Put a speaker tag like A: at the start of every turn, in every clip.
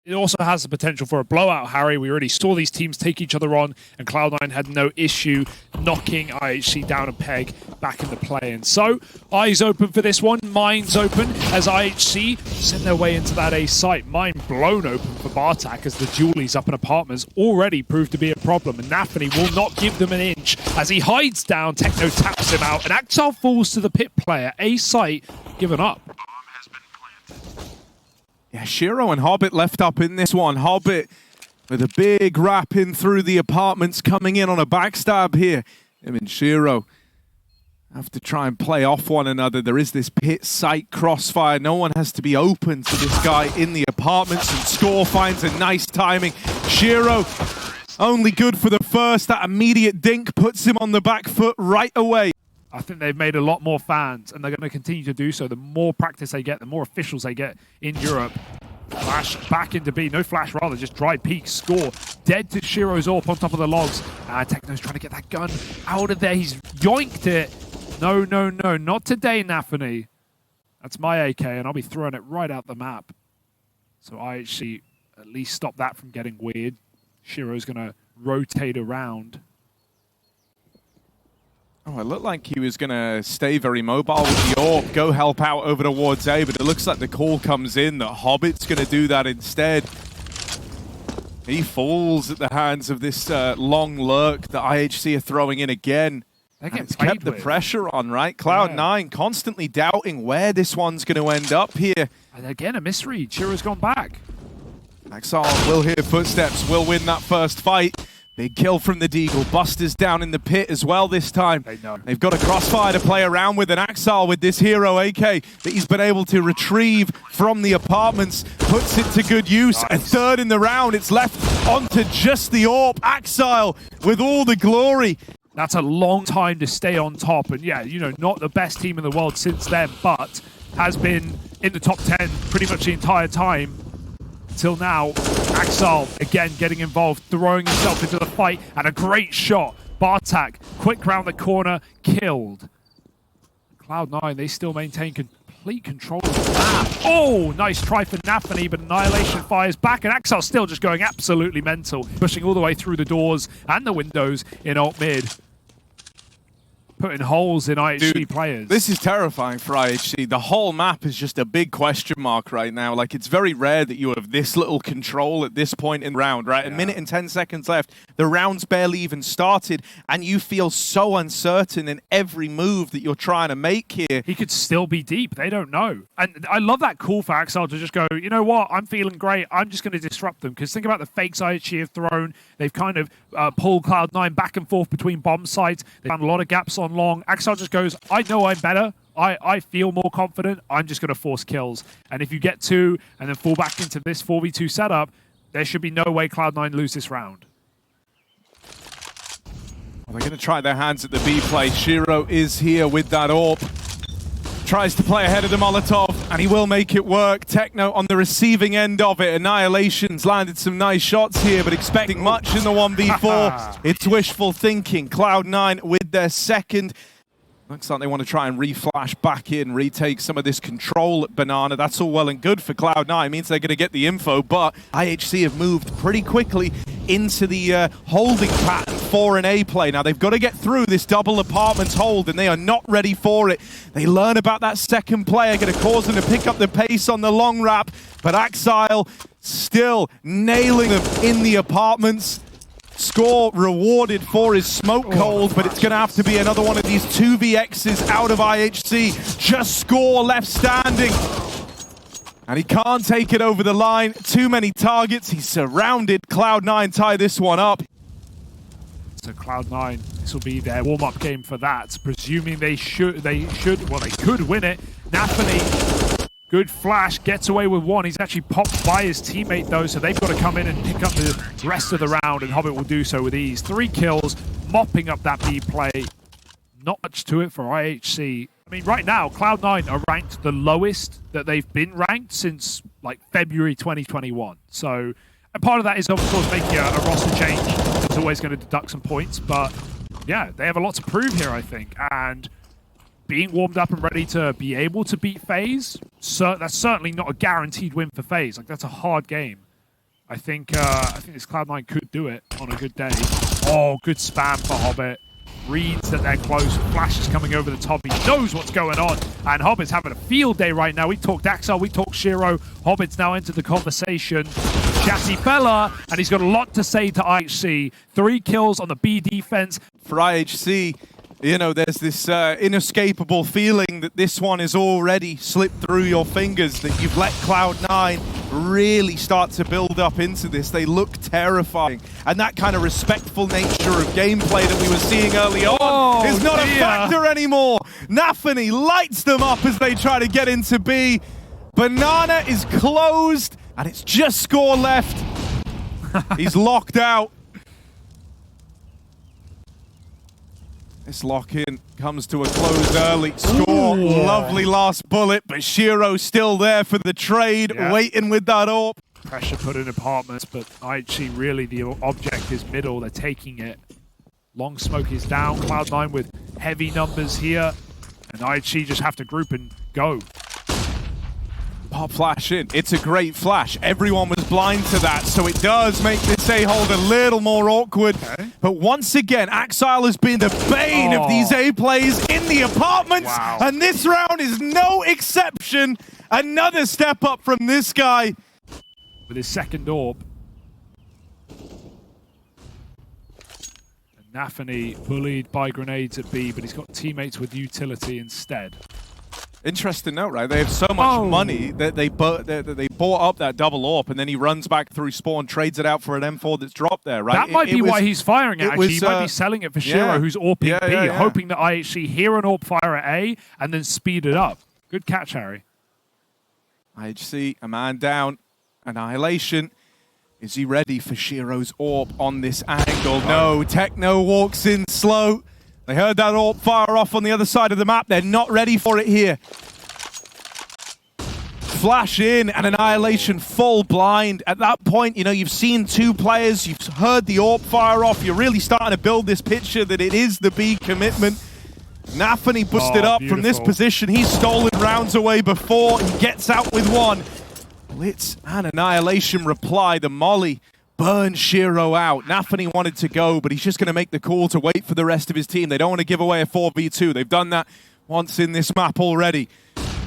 A: it also has the potential for a blowout, Harry. We already saw these teams take each other on, and Cloud9 had no issue knocking IHC down a peg back into play. And so, eyes open for this one, minds open as IHC send their way into that A site. Mind blown open for Bartak as the dualies up in apartments already proved to be a problem. And Nafany will not give them an inch as he hides down. Techno taps him out, and Axel falls to the pit player. A site given up.
B: Yeah, Shiro and Hobbit left up in this one. Hobbit with a big wrap in through the apartments, coming in on a backstab here. Him and Shiro have to try and play off one another. There is this pit site crossfire. No one has to be open to this guy in the apartments, and Score finds a nice timing. Shiro only good for the first. That immediate dink puts him on the back foot right away.
A: I think they've made a lot more fans, and they're going to continue to do so. The more practice they get, the more officials they get in Europe. Flash back into B. No flash, rather, just dry peek. Score dead to Shiro's AWP on top of the logs. Techno's trying to get that gun out of there. He's yoinked it. No, no, no, not today, Nafany. That's my AK, and I'll be throwing it right out the map. So IHC at least stop that from getting weird. Shiro's going to rotate around.
B: Oh, it looked like he was going to stay very mobile with the AWP, go help out over towards A, but it looks like the call comes in that Hobbit's going to do that instead. He falls at the hands of this long lurk that IHC are throwing in again. It's kept the pressure on, right? Cloud9 constantly doubting where this one's going to end up here.
A: And again, a misread. Shiro's gone back.
B: Axel will hear footsteps, will win that first fight. Big kill from the Deagle. Buster's down in the pit as well this time. They've got a crossfire to play around with, and Axel with this hero AK that he's been able to retrieve from the apartments puts it to good use. Nice. A third in the round. It's left onto just the AWP. Axel with all the glory.
A: That's a long time to stay on top. And yeah, you know, not the best team in the world since then, but has been in the top 10 pretty much the entire time. Till now, Axel again getting involved, throwing himself into the fight, and a great shot. Bartak, quick round the corner, killed. Cloud9, they still maintain complete control of the map. Oh, nice try for Nafany, but Annihilation fires back, and Axel still just going absolutely mental, pushing all the way through the doors and the windows in alt mid. Putting holes in IHC players.
B: This is terrifying for IHC. The whole map is just a big question mark right now. Like, it's very rare that you have this little control at this point in the round, right? Yeah. A minute and 10 seconds left. The round's barely even started, and you feel so uncertain in every move that you're trying to make here.
A: He could still be deep. They don't know. And I love that call for Axel to just go, you know what? I'm feeling great. I'm just going to disrupt them. Because think about the fakes IHC have thrown. They've kind of pulled Cloud9 back and forth between bomb sites. They found a lot of gaps on long. Axel just goes, I know I'm better. I feel more confident. I'm just going to force kills. And if you get two and then fall back into this 4v2 setup, there should be no way Cloud9 lose this round.
B: Well, they're going to try their hands at the B play. Shiro is here with that AWP. Tries to play ahead of the Molotov, and he will make it work. Techno on the receiving end of it. Annihilation's landed some nice shots here, but expecting much in the 1v4. It's wishful thinking. Cloud9 with their second. Looks like they want to try and re-flash back in, retake some of this control at Banana. That's all well and good for Cloud9. It means they're going to get the info, but IHC have moved pretty quickly into the holding pattern for an A play. Now, they've got to get through this double apartments hold, and they are not ready for it. They learn about that second player, going to cause them to pick up the pace on the long wrap, but Axel still nailing them in the apartments. Score rewarded for his smoke hold, but it's going to have to be another one of these 2vx's out of IHC. Just Score left standing. And he can't take it over the line. Too many targets. He's surrounded. Cloud9 tie this one up.
A: So Cloud9, this will be their warm-up game for that. Presuming they could win it. Nafany, good flash, gets away with one. He's actually popped by his teammate though, so they've got to come in and pick up the rest of the round, and Hobbit will do so with ease. 3 kills, mopping up that B play. Not much to it for IHC. I mean, right now, Cloud9 are ranked the lowest that they've been ranked since like February 2021. So, and part of that is of course making a roster change. It's always going to deduct some points, but yeah, they have a lot to prove here, I think. And being warmed up and ready to be able to beat FaZe, that's certainly not a guaranteed win for FaZe. Like, that's a hard game. I think this Cloud9 could do it on a good day. Oh, good spam for Hobbit. Reads that they're close. Flash is coming over the top. He knows what's going on. And Hobbit's having a field day right now. We talked Axel, we talked Shiro. Hobbit's now entered the conversation. Chatty fella, and he's got a lot to say to IHC. 3 kills on the B defense.
B: For IHC, you know, there's this inescapable feeling that this one is already slipped through your fingers, that you've let Cloud9 really start to build up into this. They look terrifying. And that kind of respectful nature of gameplay that we were seeing early on is not a factor anymore. Nafany lights them up as they try to get into B. Banana is closed, and it's just score left. He's locked out. This lock-in comes to a close early. Score, lovely last bullet, but Shiro's still there for the trade, waiting with that AWP.
A: Pressure put in apartments, but IHC really the object is middle. They're taking it. Long smoke is down. Cloud9 with heavy numbers here, and IHC just have to group and go.
B: Pop flash in. It's a great flash. Everyone was blind to that, so it does make this A-hold a little more awkward. Okay. But once again, Axile has been the bane of these A-plays in the apartments, and this round is no exception. Another step up from this guy.
A: With his second AWP. And Nafany bullied by grenades at B, but he's got teammates with utility instead.
B: Interesting note, right? They have so much money that they bought up that double AWP, and then he runs back through spawn, trades it out for an M4 that's dropped there, right?
A: That might be why he's firing it, actually. He might be selling it for Shiro, who's AWPing B, hoping that IHC hear an AWP fire at A and then speed it up. Good catch, Harry.
B: IHC, a man down. Annihilation. Is he ready for Shiro's AWP on this angle? No, Techno walks in slow. They heard that AWP fire off on the other side of the map. They're not ready for it here. Flash in and Annihilation full blind. At that point, you know, you've seen 2 players. You've heard the AWP fire off. You're really starting to build this picture that it is the B commitment. Nafany busted up from this position. He's stolen rounds away before. He gets out with 1. Blitz and Annihilation reply. The molly burns Shiro out. Nafany wanted to go, but he's just going to make the call to wait for the rest of his team. They don't want to give away a 4v2. They've done that once in this map already.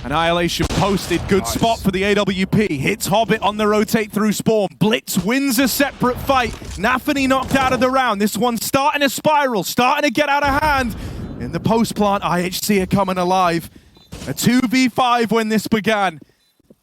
B: Annihilation posted. Good spot for the AWP. Hits Hobbit on the rotate through spawn. Blitz wins a separate fight. Nafany knocked out of the round. This one's starting a spiral, starting to get out of hand. In the post plant, IHC are coming alive. A 2v5 when this began.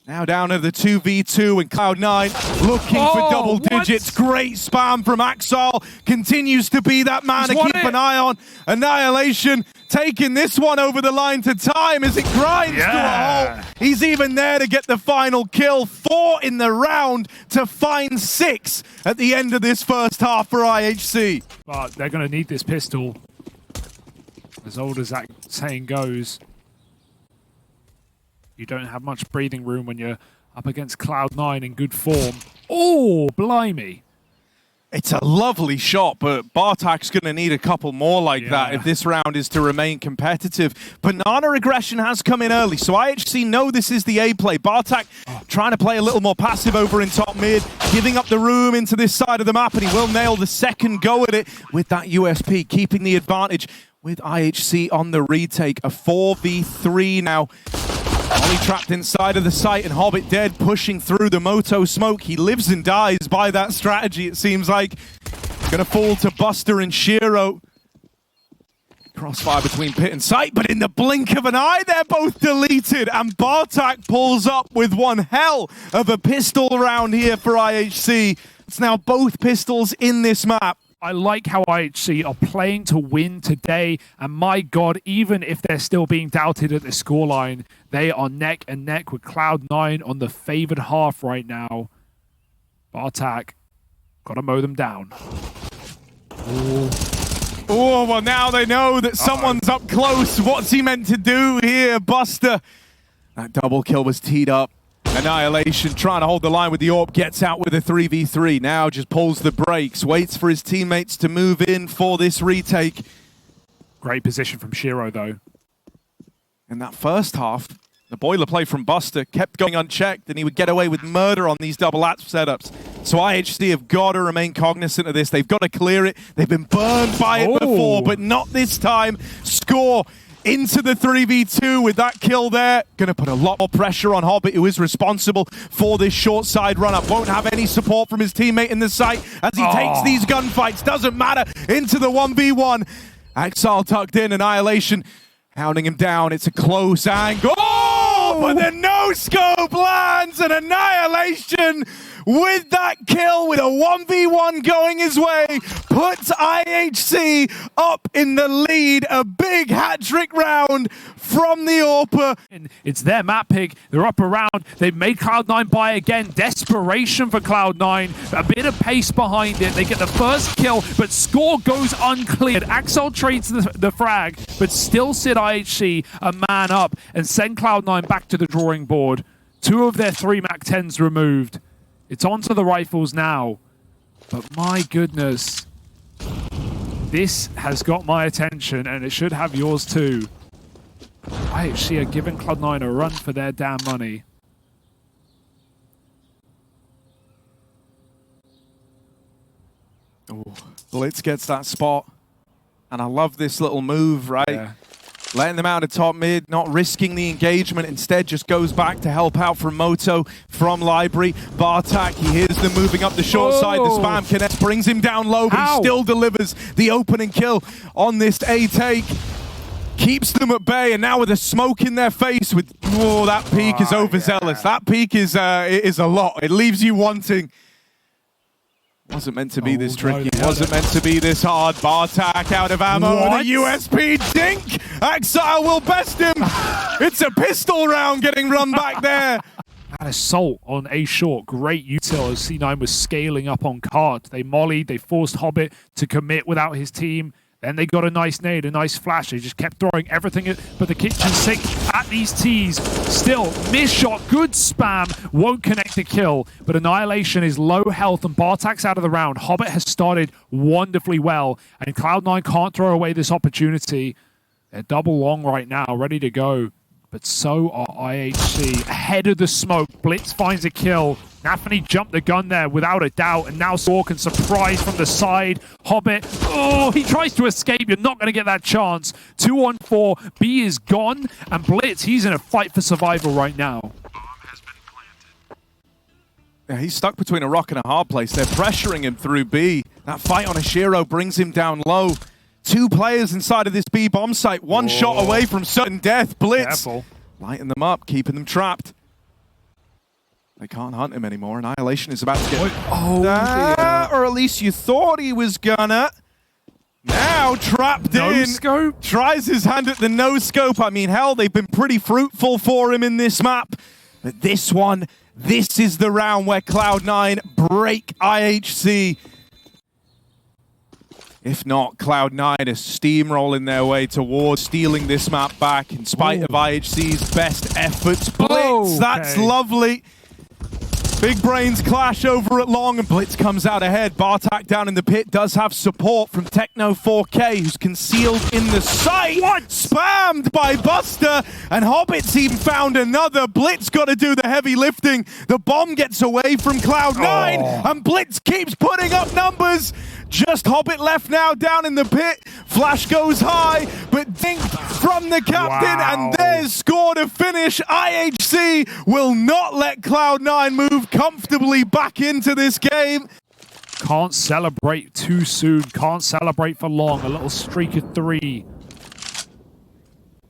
B: Now down to the 2v2 and Cloud9 looking for double digits. Great spam from Axel. Continues to be that man to keep an eye on. Annihilation taking this one over the line to time as it grinds to a halt. He's even there to get the final kill. 4 in the round to find 6 at the end of this first half for IHC.
A: But they're going to need this pistol. As old as that saying goes. You don't have much breathing room when you're up against Cloud9 in good form. Oh, blimey.
B: It's a lovely shot, but Bartak's going to need a couple more like that if this round is to remain competitive. Banana aggression has come in early, so IHC know this is the A play. Bartak trying to play a little more passive over in top mid, giving up the room into this side of the map, and he will nail the second go at it with that USP, keeping the advantage with IHC on the retake. A 4v3 now. Ollie trapped inside of the site and Hobbit dead, pushing through the Moto smoke. He lives and dies by that strategy, it seems like. Gonna fall to Buster and Shiro. Crossfire between pit and site, but in the blink of an eye, they're both deleted. And Bartak pulls up with one hell of a pistol round here for IHC. It's now both pistols in this map.
A: I like how IHC are playing to win today, and my God, even if they're still being doubted at the scoreline, they are neck and neck with Cloud9 on the favored half right now. Bartak, gotta mow them down.
B: Oh, well now they know that someone's up close. What's he meant to do here, Buster? That double kill was teed up. Annihilation trying to hold the line with the AWP, gets out with a 3v3. Now just pulls the brakes, waits for his teammates to move in for this retake.
A: Great position from Shiro, though.
B: In that first half, the boiler play from Buster kept going unchecked, and he would get away with murder on these double ATS setups. So IHC have got to remain cognizant of this. They've got to clear it. They've been burned by it before, but not this time. Score into the 3v2 with that kill there. Going to put a lot more pressure on Hobbit, who is responsible for this short side run-up. Won't have any support from his teammate in the site as he takes these gunfights. Doesn't matter. Into the 1v1. Axel tucked in, Annihilation hounding him down. It's a close angle. Oh, but the no-scope lands, and Annihilation with that kill, with a 1v1 going his way, puts IHC up in the lead. A big hat-trick round from the AWPer.
A: It's their map pick. They're up around. They've made Cloud9 buy again. Desperation for Cloud9. A bit of pace behind it. They get the first kill, but score goes uncleared. Axel trades the frag, but still sit IHC a man up and send Cloud9 back to the drawing board. 2 of their 3 MAC-10s removed. It's onto the rifles now. But my goodness, this has got my attention, and it should have yours too. IHC are giving Cloud9 a run for their damn money.
B: Oh, Blitz gets that spot. And I love this little move, right?
A: Yeah.
B: Letting them out of top mid, not risking the engagement, instead just goes back to help out from Moto, from Library. Bartak, he hears them moving up the short side. The spam connects, brings him down low, but he still delivers the opening kill on this A take. Keeps them at bay, and now with a smoke in their face, with that peak is overzealous. That peak is a lot. It leaves you wanting. Wasn't meant to be this tricky. Wasn't meant to be this hard. Bartak out of ammo.
A: What?
B: The USP dink. Exile will best him. It's a pistol round getting run back there.
A: That assault on A short, great util as C9 was scaling up on card. They mollied, they forced Hobbit to commit without his team. Then they got a nice nade, a nice flash. They just kept throwing everything but the kitchen sink at these T's. Still, miss shot, good spam, won't connect the kill. But Annihilation is low health and Bartak's out of the round. Hobbit has started wonderfully well, and Cloud9 can't throw away this opportunity. They're double long right now, ready to go. But so are IHC. Ahead of the smoke, Blitz finds a kill. Nafany jumped the gun there without a doubt, and now Saw can surprise from the side. Hobbit, he tries to escape. You're not going to get that chance. 2-on-4, B is gone, and Blitz, he's in a fight for survival right now.
B: Yeah, he's stuck between a rock and a hard place. They're pressuring him through B. That fight on Ashiro brings him down low. 2 players inside of this B bomb site. One shot away from certain death. Blitz lighting them up, keeping them trapped. They can't hunt him anymore. Annihilation is about to get or at least you thought he was gonna. Now trapped in.
A: No-scope?
B: Tries his hand at the no-scope. I mean, hell, they've been pretty fruitful for him in this map. But this one, this is the round where Cloud9 break IHC. If not, Cloud9 is steamrolling their way towards stealing this map back in spite of IHC's best efforts. Blitz, that's lovely. Big brains clash over at long, and Blitz comes out ahead. Bartak down in the pit does have support from Techno 4K, who's concealed in the site. Spammed by Buster, and Hobbit's even found another. Blitz got to do the heavy lifting. The bomb gets away from Cloud9, and Blitz keeps putting up numbers. Just Hobbit left now down in the pit. Flash goes high, but dinked from the captain, and there's score to finish. IHC will not let Cloud9 move comfortably back into this game.
A: Can't celebrate too soon. Can't celebrate for long. A little streak of 3.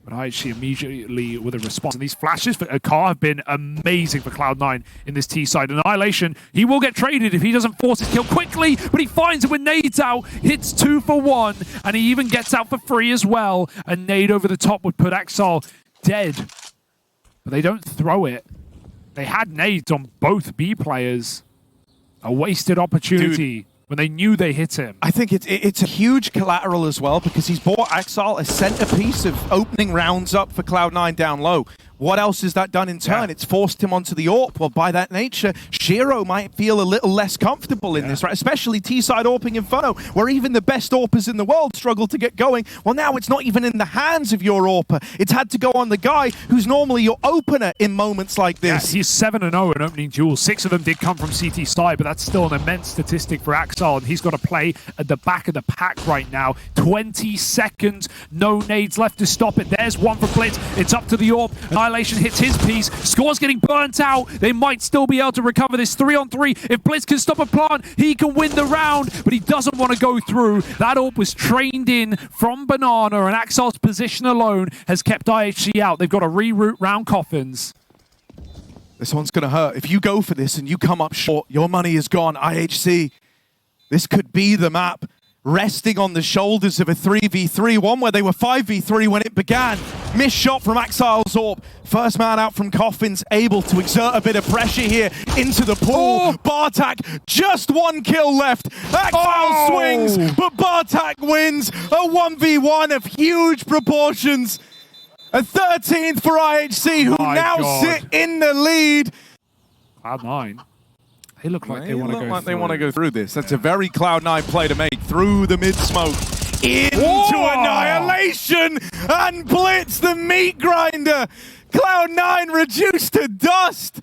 A: But IHC immediately with a response. And these flashes for Akar have been amazing for Cloud9 in this T side. Annihilation, he will get traded if he doesn't force his kill quickly, but he finds it with nades out, hits 2 for 1, and he even gets out for free as well. A nade over the top would put Axel dead. But they don't throw it. They had nades on both B players. A wasted opportunity.
B: Dude,
A: when they knew they hit him.
B: I think it's a huge collateral as well, because he's bought Axel a centerpiece of opening rounds up for Cloud9 down low. What else has that done in turn?
A: Yeah.
B: It's forced him onto the AWP. Well, by that nature, Shiro might feel a little less comfortable in this, right? Especially T-side AWPing Inferno, where even the best AWPers in the world struggle to get going. Well, now it's not even in the hands of your AWPer. It's had to go on the guy who's normally your opener in moments like this.
A: Yeah, he's 7-0 in opening duels. 6 of them did come from CT side, but that's still an immense statistic for Axel, and he's got to play at the back of the pack right now. 20 seconds, no nades left to stop it. There's one for Blitz. It's up to the AWP. Annihilation hits his piece. Score's getting burnt out. They might still be able to recover this 3-on-3. If Blitz can stop a plant, he can win the round, but he doesn't want to go through. That AWP was trained in from Banana, and Axel's position alone has kept IHC out. They've got to reroute round coffins.
B: This one's going to hurt. If you go for this and you come up short, your money is gone. IHC, this could be the map. Resting on the shoulders of a 3v3, one where they were 5v3 when it began. Missed shot from Axel's AWP. First man out from Coffins, able to exert a bit of pressure here into the pool. Bartak, just one kill left. Axel swings, but Bartak wins. A 1v1 of huge proportions. A 13th for IHC, who now sit in the lead.
A: Cloud9. They look like they want to
B: go through this. That's a very Cloud9 play to make. Through the mid-smoke. Into Annihilation! And Blitz, the meat grinder! Cloud9 reduced to dust!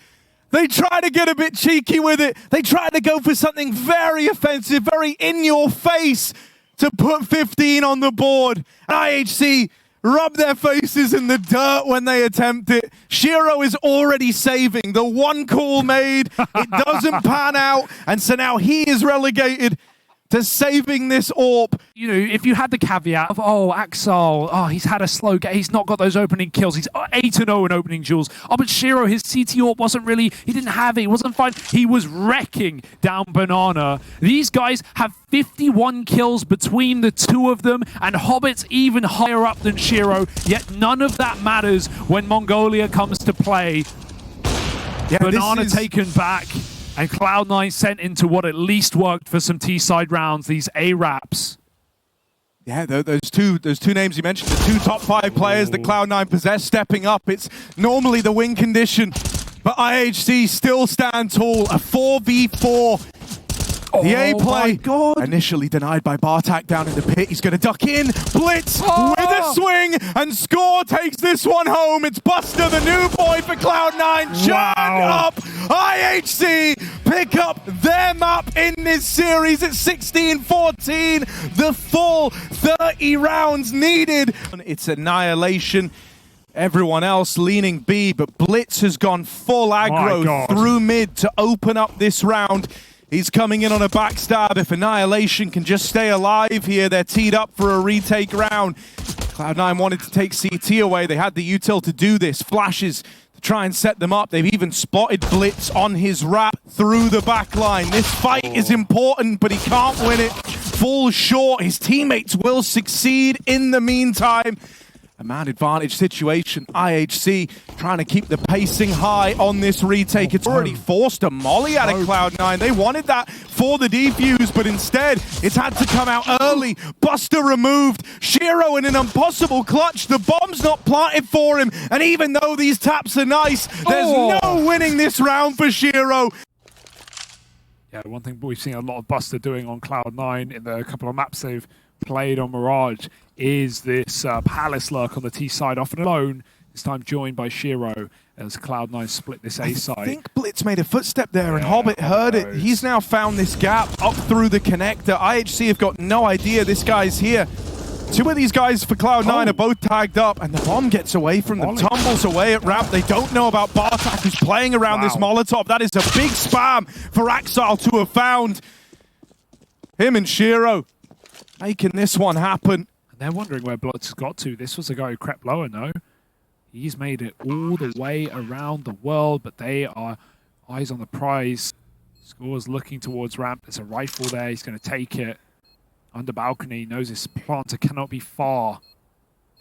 B: They try to get a bit cheeky with it. They try to go for something very offensive, very in-your-face to put 15 on the board. IHC rub their faces in the dirt when they attempt it. Shiro is already saving. The one call made, it doesn't pan out, and so now he is relegated to saving this AWP.
A: You know, if you had the caveat of, oh, Axel, he's had a slow game, he's not got those opening kills, he's 8-0 in opening duels. Oh, but Shiro, his CT AWP wasn't really, he didn't have it, he wasn't fine. He was wrecking down Banana. These guys have 51 kills between the two of them, and Hobbit's even higher up than Shiro, yet none of that matters when Mongolia comes to play. Yeah, Banana taken back. And Cloud9 sent into what at least worked for some T-side rounds, these A-Raps.
B: Yeah, those two names you mentioned, the two top 5 players that Cloud9 possess stepping up. It's normally the win condition, but IHC still stand tall. A 4v4. The A play initially denied by Bartak down in the pit. He's going to duck in. Blitz with a swing, and Score takes this one home. It's Buster, the new boy for Cloud9. Churn up. IHC pick up their map in this series at 16-14. The full 30 rounds needed. It's Annihilation. Everyone else leaning B, but Blitz has gone full aggro through mid to open up this round. He's coming in on a backstab. If Annihilation can just stay alive here, they're teed up for a retake round. Cloud9 wanted to take CT away. They had the util to do this. Flashes to try and set them up. They've even spotted Blitz on his wrap through the back line. This fight is important, but he can't win it. Falls short. His teammates will succeed in the meantime. A man advantage situation. IHC trying to keep the pacing high on this retake. It's already forced a molly out of Cloud9. They wanted that for the defuse, but instead it's had to come out early. Buster removed. Shiro in an impossible clutch. The bomb's not planted for him. And even though these taps are nice, there's no winning this round for Shiro.
A: Yeah, one thing we've seen a lot of Buster doing on Cloud9 in the couple of maps they've played on Mirage is this Palace lurk on the T side, often alone, this time joined by Shiro as Cloud9 split this A side.
B: I think Blitz made a footstep there and Hobbit heard it. He's now found this gap up through the connector. IHC have got no idea this guy's here. Two of these guys for Cloud9 are both tagged up, and the bomb gets away from them, tumbles away at ramp. They don't know about Bartak, who's playing around this Molotov. That is a big spam for Axel to have found. Him and Shiro making this one happen.
A: And they're wondering where Blitz got to. This was a guy who crept lower, no? He's made it all the way around the world, but they are eyes on the prize. Score's looking towards ramp. There's a rifle there. He's going to take it. Under balcony, knows his planter cannot be far,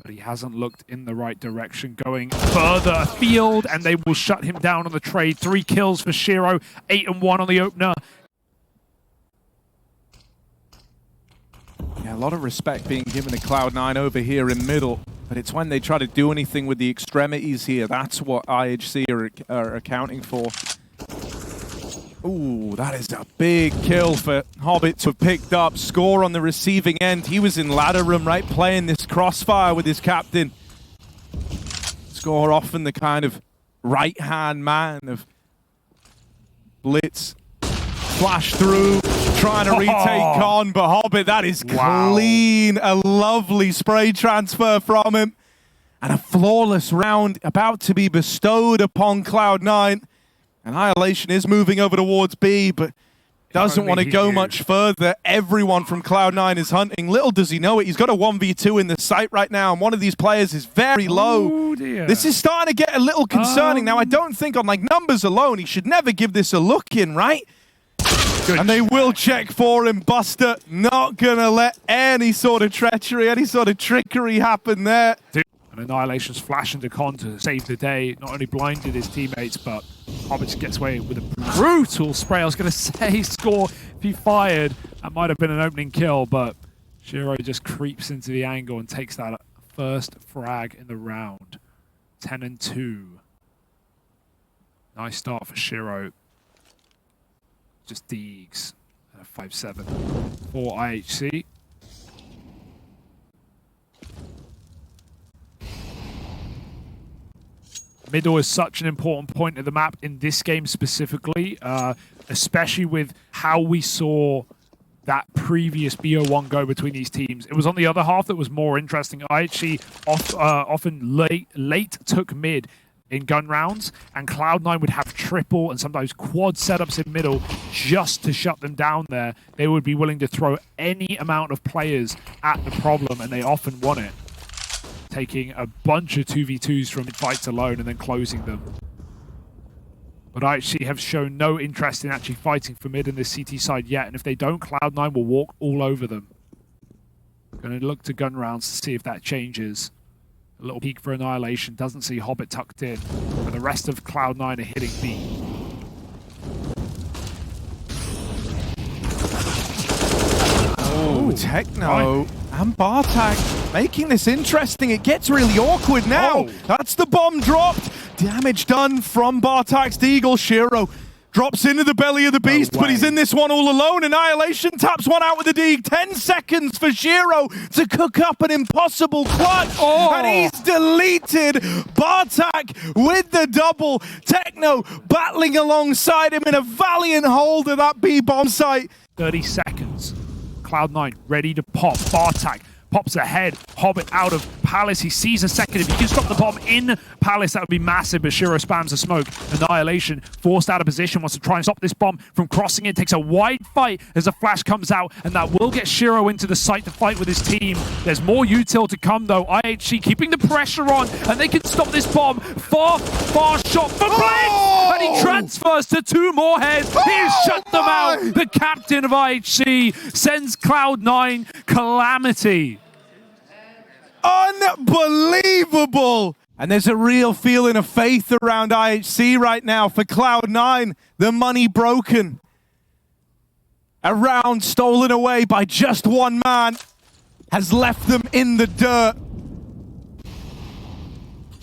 A: but he hasn't looked in the right direction. Going further afield, and they will shut him down on the trade. 3 kills for Shiro, 8-1 on the opener.
B: Yeah, a lot of respect being given to Cloud9 over here in middle, but it's when they try to do anything with the extremities here, that's what IHC are accounting for. Ooh, that is a big kill for Hobbit to have picked up. Score on the receiving end. He was in ladder room, right, playing this crossfire with his captain. Score often the kind of right-hand man of Blitz. Flash through, trying to retake Con, but Hobbit, that is clean. A lovely spray transfer from him. And a flawless round about to be bestowed upon Cloud9. Annihilation is moving over towards B, but doesn't want to go much further. Everyone from Cloud9 is hunting. Little does he know it, he's got a 1v2 in the site right now, and one of these players is very low.
A: Oh, dear.
B: This is starting to get a little concerning. Now, I don't think on like numbers alone, he should never give this a look in, right? Good. And they will check for him. Buster not going to let any sort of treachery, any sort of trickery happen there.
A: And Annihilation's flash into Con to save the day. Not only blinded his teammates, but Hobbit gets away with a brutal spray. I was going to say score if he fired. That might have been an opening kill, but Shiro just creeps into the angle and takes that first frag in the round. 10-2. Nice start for Shiro. Just Deegs. 5-7 for IHC. Middle is such an important point of the map in this game specifically, especially with how we saw that previous BO1 go between these teams. It was on the other half that was more interesting. IHC often late took mid in gun rounds, and Cloud9 would have triple and sometimes quad setups in middle just to shut them down there. They would be willing to throw any amount of players at the problem, and they often won it. Taking a bunch of 2v2s from fights alone and then closing them. But IHC have shown no interest in actually fighting for mid in this CT side yet, and if they don't, Cloud9 will walk all over them. Going to look to gun rounds to see if that changes. A little peek for Annihilation, doesn't see Hobbit tucked in, but the rest of Cloud9 are hitting B.
B: Oh, Techno and Bartak making this interesting. It gets really awkward now. That's the bomb dropped. Damage done from Bartak's Deagle. Shiro drops into the belly of the beast, but he's in this one all alone. Annihilation taps one out with the Deeg. 10 seconds for Shiro to cook up an impossible clutch. And he's deleted. Bartak with the double. Techno battling alongside him in a valiant hold of that B-bomb site.
A: 30 seconds. Cloud9 ready to pop. Bartak pops ahead. Hobbit out of Palace. He sees a second. If he can stop the bomb in Palace, that would be massive, but Shiro spams the smoke. Annihilation forced out of position, wants to try and stop this bomb from crossing it. Takes a wide fight as a flash comes out, and that will get Shiro into the site to fight with his team. There's more util to come, though. IHC keeping the pressure on, and they can stop this bomb. Far shot for Blitz! And he transfers to two more heads. He has shut them out. The captain of IHC sends Cloud9 calamity.
B: Unbelievable! And there's a real feeling of faith around IHC right now for Cloud9. The money broken. A round stolen away by just one man has left them in the dirt.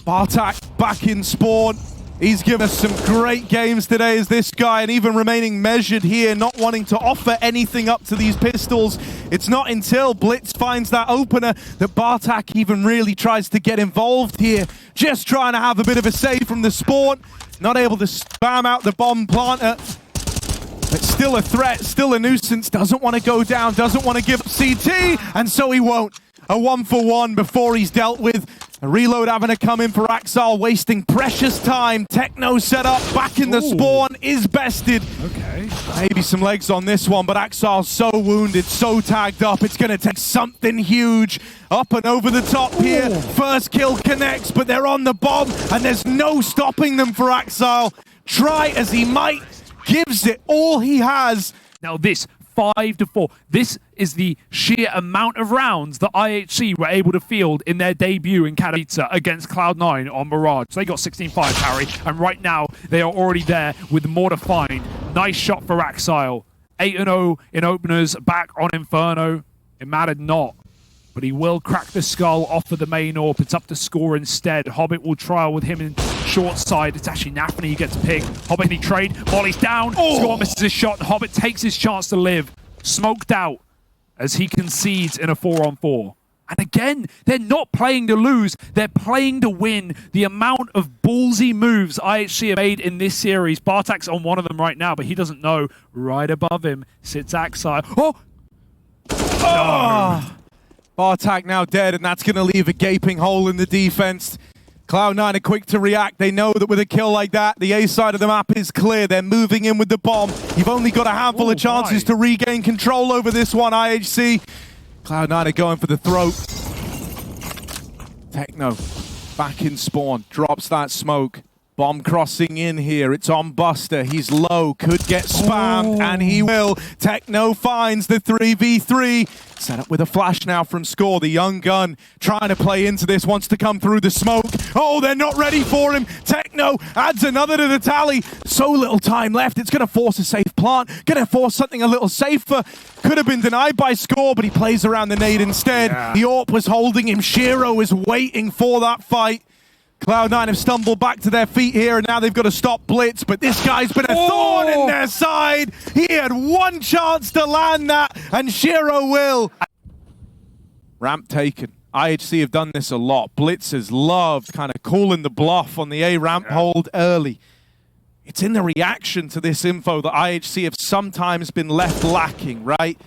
B: Bartak back in spawn. He's given us some great games today as this guy, and even remaining measured here, not wanting to offer anything up to these pistols. It's not until Blitz finds that opener that Bartak even really tries to get involved here. Just trying to have a bit of a save from the spawn. Not able to spam out the bomb planter. But still a threat, still a nuisance. Doesn't want to go down, doesn't want to give up CT, and so he won't. A 1-for-1 before he's dealt with. A reload having to come in for Axal, wasting precious time. Techno set up, back in the spawn, is bested.
A: Okay.
B: Maybe some legs on this one, but Axal's so wounded, so tagged up. It's going to take something huge. Up and over the top here. First kill connects, but they're on the bomb, and there's no stopping them for Axal. Try as he might, gives it all he has.
A: Now this 5-4. This is the sheer amount of rounds that IHC were able to field in their debut in Katowice against Cloud9 on Mirage. So they got 16-5 carry, and right now they are already there with more to find. Nice shot for Axile. 8-0 in openers, back on Inferno. It mattered not. But he will crack the skull off of the main AWP. It's up to Score instead. Hobbit will trial with him in short side. It's actually Nafany who gets picked. Hobbit, he trade. Molly's down. Score misses his shot. And Hobbit takes his chance to live. Smoked out as he concedes in a 4-on-4. And again, they're not playing to lose. They're playing to win. The amount of ballsy moves IHC have made in this series. Bartak's on one of them right now, but he doesn't know. Right above him sits Axi. Oh!
B: No. Bartak now dead, and that's going to leave a gaping hole in the defense. Cloud9 are quick to react. They know that with a kill like that, the A side of the map is clear. They're moving in with the bomb. You've only got a handful of chances to regain control over this one, IHC. Cloud9 are going for the throat. Techno back in spawn, drops that smoke. Bomb crossing in here. It's on Buster. He's low. Could get spammed, and he will. Techno finds the 3v3. Set up with a flash now from Score. The young gun trying to play into this. Wants to come through the smoke. Oh, they're not ready for him. Techno adds another to the tally. So little time left. It's going to force a safe plant. Going to force something a little safer. Could have been denied by Score, but he plays around the nade instead. Yeah. The AWP was holding him. Shiro is waiting for that fight. Cloud9 have stumbled back to their feet here, and now they've got to stop Blitz, but this guy's been a thorn in their side. He had one chance to land that, and Shiro will. Ramp taken. IHC have done this a lot. Blitz has loved kind of calling the bluff on the A ramp hold early. It's in the reaction to this info that IHC have sometimes been left lacking, right?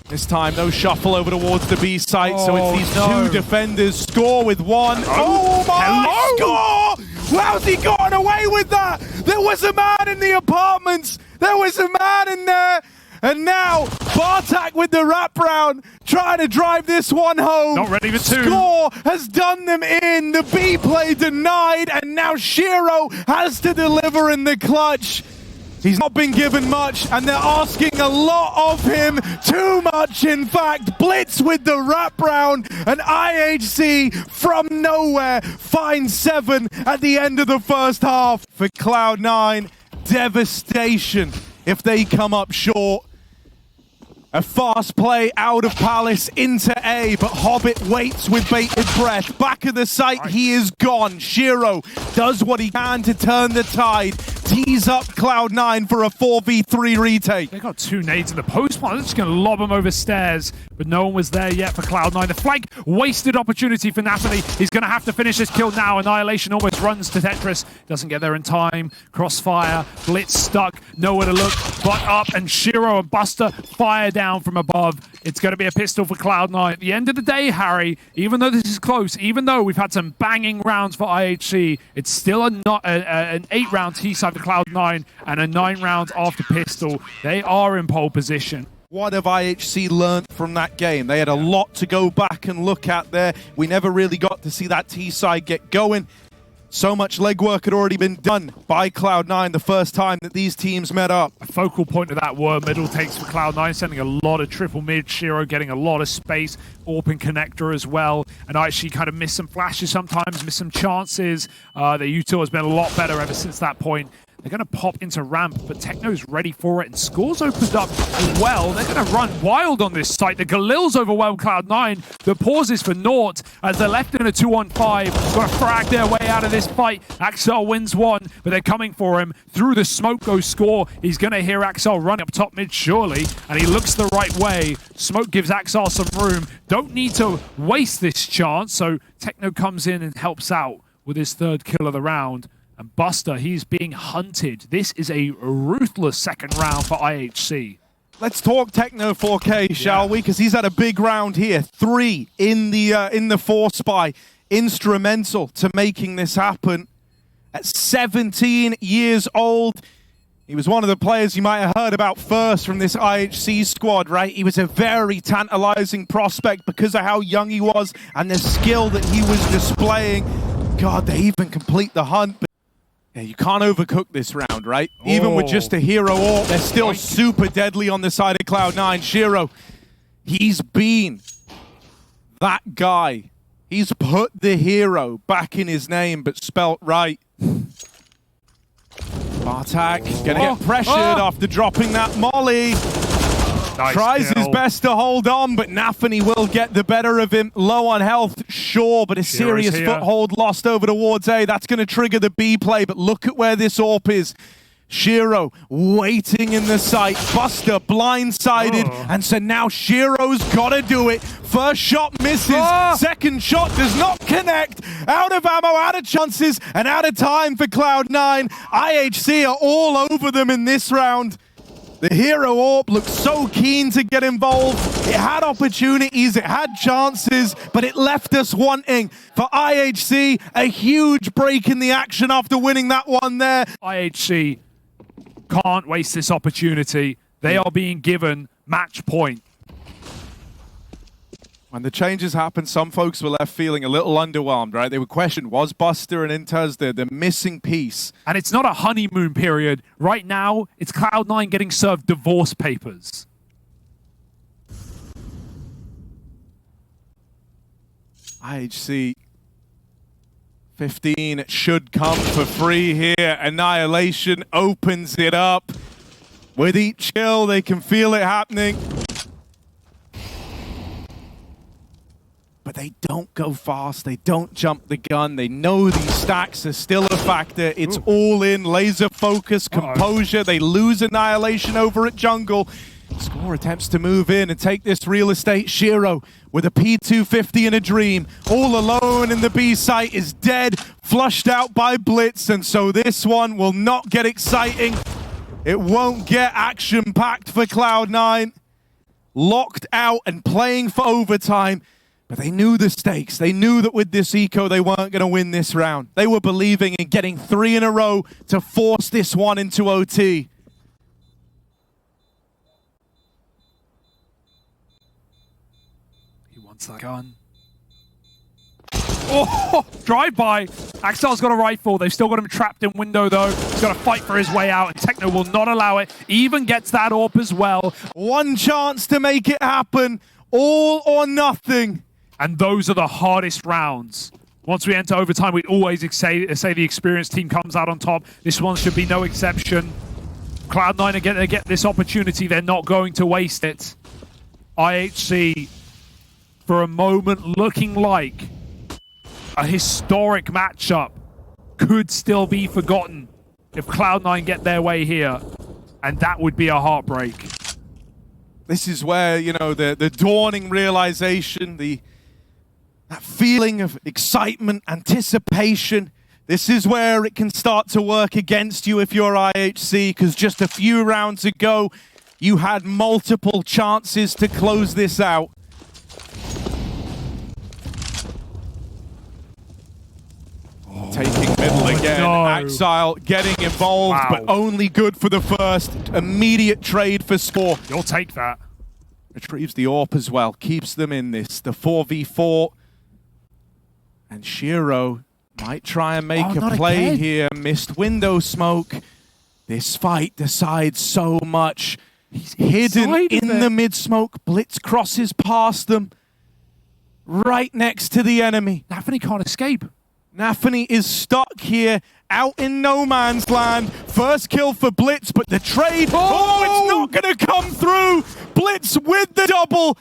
B: This time, no shuffle over towards the B site, so it's these two defenders. Score with one. Oh my! Score! How's he gotten away with that? There was a man in the apartments. There was a man in there. And now, Bartak with the wraparound, trying to drive this one home.
A: Not ready for two.
B: Score has done them in. The B play denied, and now Shiro has to deliver in the clutch. He's not been given much, and they're asking a lot of him. Too much, in fact. Blitz with the wraparound, and IHC from nowhere finds 7 at the end of the first half. For Cloud9, devastation if they come up short. A fast play out of Palace into A, but Hobbit waits with bated breath. Back of the site, he is gone. Shiro does what he can to turn the tide. Tees up Cloud9 for a 4v3 retake.
A: They got 2 nades in the post. They're just going to lob them over stairs, but no one was there yet for Cloud9. The flank, wasted opportunity for Nafany. He's going to have to finish this kill now. Annihilation almost runs to Tetris. Doesn't get there in time. Crossfire. Blitz stuck. Nowhere to look. Butt up, and Shiro and Buster fire down from above. It's going to be a pistol for Cloud9. At the end of the day, Harry, even though this is close, even though we've had some banging rounds for IHC, it's still an 8-round T-side for Cloud9 and a 9 rounds after pistol. They are in pole position.
B: What have IHC learned from that game? They had a lot to go back and look at there. We never really got to see that T-side get going. So much legwork had already been done by Cloud9 the first time that these teams met up.
A: A focal point of that were middle takes for Cloud9, sending a lot of triple mid. Shiro getting a lot of space. Open connector as well. And actually kind of missed some flashes sometimes, missed some chances. The U2 has been a lot better ever since that point. They're going to pop into ramp, but Techno's ready for it, and Score's opened up as well. They're going to run wild on this site. The Galil's overwhelmed Cloud9. The pauses for naught as they're left in a 2-on-5. Got to frag their way out of this fight. Axel wins one, but they're coming for him. Through the smoke goes Score. He's going to hear Axel run up top mid surely, and he looks the right way. Smoke gives Axel some room. Don't need to waste this chance, so Techno comes in and helps out with his 3rd kill of the round. And Buster, he's being hunted. This is a ruthless second round for IHC.
B: Let's talk Techno 4K, shall we? Because he's had a big round here. 3 in the 4 spy. Instrumental to making this happen. At 17 years old, he was one of the players you might have heard about first from this IHC squad, right? He was a very tantalizing prospect because of how young he was and the skill that he was displaying. God, they even complete the hunt. Yeah, you can't overcook this round, right? Even with just a hero AWP, they're still super deadly on the side of Cloud9. Shiro, he's been that guy. He's put the hero back in his name, but spelt right. Bartak gonna get pressured after dropping that molly.
A: Nice
B: Tries
A: kill.
B: his best to hold on, but Nafany will get the better of him. Low on health, sure, but a serious foothold lost over towards A. That's going to trigger the B play, but look at where this AWP is. Shiro waiting in the site. Buster blindsided, and so now Shiro's got to do it. First shot misses, second shot does not connect. Out of ammo, out of chances, and out of time for Cloud9. IHC are all over them in this round. The hero AWP looked so keen to get involved. It had opportunities, it had chances, but it left us wanting. For IHC, a huge break in the action after winning that one there.
A: IHC can't waste this opportunity. They are being given match point.
B: When the changes happened, some folks were left feeling a little underwhelmed, right? They were questioning, was Buster and Intez the missing piece?
A: And it's not a honeymoon period. Right now, it's Cloud9 getting served divorce papers.
B: IHC 15 should come for free here. Annihilation opens it up. With each kill, they can feel it happening. But they don't go fast, they don't jump the gun, they know these stacks are still a factor. It's all in, laser focus, composure. They lose Annihilation over at jungle. Score attempts to move in and take this real estate. Shiro with a P250 and a dream. All alone in the B site is dead, flushed out by Blitz, and so this one will not get exciting. It won't get action-packed for Cloud9. Locked out and playing for overtime. But they knew the stakes. They knew that with this eco, they weren't going to win this round. They were believing in getting 3 in a row to force this one into OT.
A: He wants that gun. Oh, drive-by. Axel's got a rifle. They've still got him trapped in window, though. He's got to fight for his way out, and Techno will not allow it. Even gets that AWP as well.
B: One chance to make it happen. All or nothing.
A: And those are the hardest rounds. Once we enter overtime, we'd always say the experienced team comes out on top. This one should be no exception. Cloud9 are going to get this opportunity. They're not going to waste it. IHC, for a moment, looking like a historic matchup, could still be forgotten if Cloud9 get their way here. And that would be a heartbreak.
B: This is where, you know, the dawning realization, that feeling of excitement, anticipation. This is where it can start to work against you if you're IHC, because just a few rounds ago, you had multiple chances to close this out. Taking middle again.
A: No.
B: Exile getting involved, but only good for the first. Immediate trade for score.
A: You'll take that.
B: Retrieves the AWP as well. Keeps them in this. The 4v4. And Shiro might try and make a play here. Missed window smoke. This fight decides so much. He's hidden in the mid-smoke. Blitz crosses past them. Right next to the enemy.
A: Nafany can't escape.
B: Nafany is stuck here, out in no man's land. First kill for Blitz, but the trade, it's not going to come through. Blitz with the double.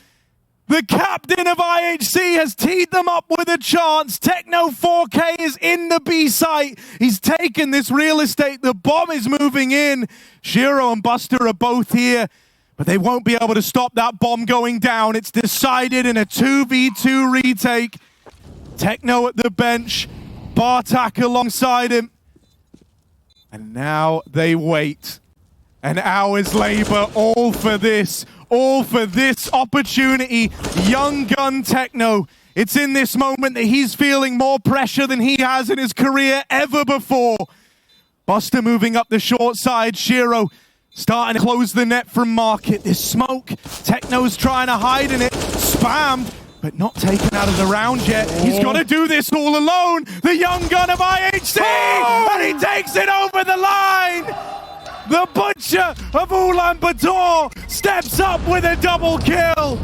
B: The captain of IHC has teed them up with a chance. Techno 4K is in the B site. He's taken this real estate. The bomb is moving in. Shiro and Buster are both here, but they won't be able to stop that bomb going down. It's decided in a 2v2 retake. Techno at the bench. Bartak alongside him. And now they wait. An hour's labor, all for this opportunity. Young gun Techno. It's in this moment that he's feeling more pressure than he has in his career ever before. Buster moving up the short side. Shiro starting to close the net from Market. This smoke, Techno's trying to hide in it. Spammed, but not taken out of the round yet. He's got to do this all alone. The young gun of IHC, and he takes it over the line. The butcher of Ulaanbaatar steps up with a double kill.